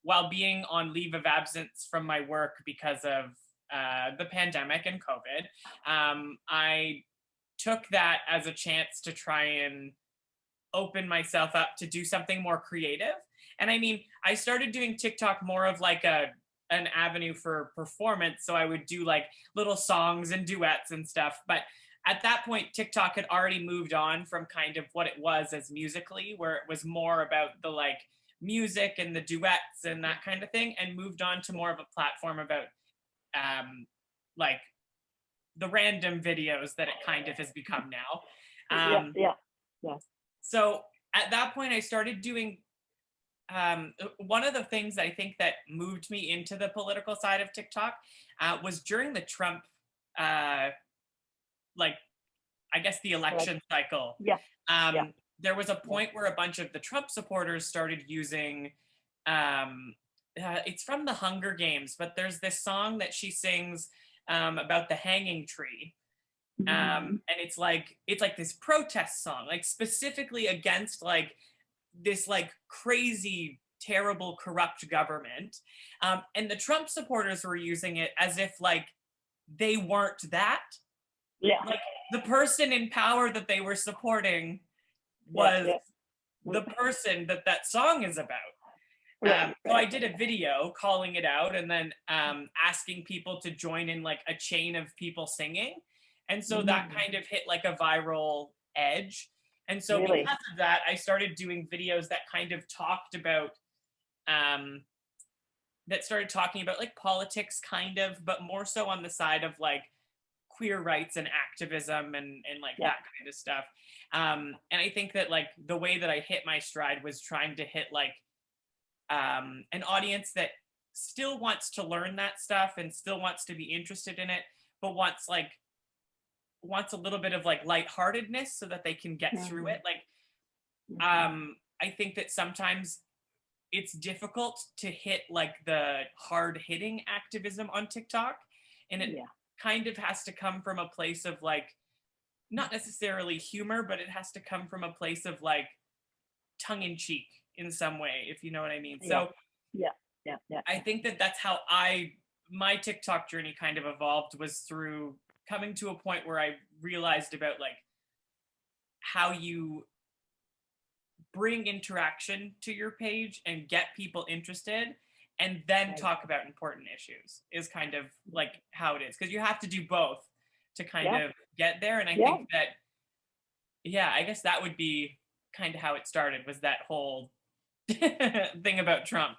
while being on leave of absence from my work because of the pandemic and COVID, I took that as a chance to try and open myself up to do something more creative. And I mean, I started doing TikTok more of like an avenue for performance. So I would do like little songs and duets and stuff. But at that point, TikTok had already moved on from kind of what it was as Musically, where it was more about the like music and the duets and that kind of thing, and moved on to more of a platform about like the random videos that it kind of has become now. Yeah. So at that point, I started doing one of the things I think that moved me into the political side of TikTok was during the Trump, like, I guess the election cycle. Yeah. Yeah. There was a point where a bunch of the Trump supporters started using, it's from the Hunger Games, but there's this song that she sings about the hanging tree. And it's like this protest song, like specifically against like this like crazy terrible corrupt government, and the Trump supporters were using it as if like they weren't that, like the person in power that they were supporting was the person that that song is about. So I did a video calling it out, and then asking people to join in like a chain of people singing. And so that kind of hit like a viral edge. And so because of that, I started doing videos that kind of talked about, like politics kind of, but more so on the side of like queer rights and activism and like that kind of stuff. And I think that like the way that I hit my stride was trying to hit like an audience that still wants to learn that stuff and still wants to be interested in it, but wants a little bit of like lightheartedness so that they can get through it. Like, I think that sometimes it's difficult to hit like the hard hitting activism on TikTok. And it kind of has to come from a place of like, not necessarily humor, but it has to come from a place of like tongue in cheek in some way, if you know what I mean. So I think that that's how my TikTok journey kind of evolved, was through coming to a point where I realized about like how you bring interaction to your page and get people interested, and then talk about important issues is kind of like how it is, because you have to do both to kind of get there. And I think that, I guess that would be kind of how it started, was that whole thing about Trump.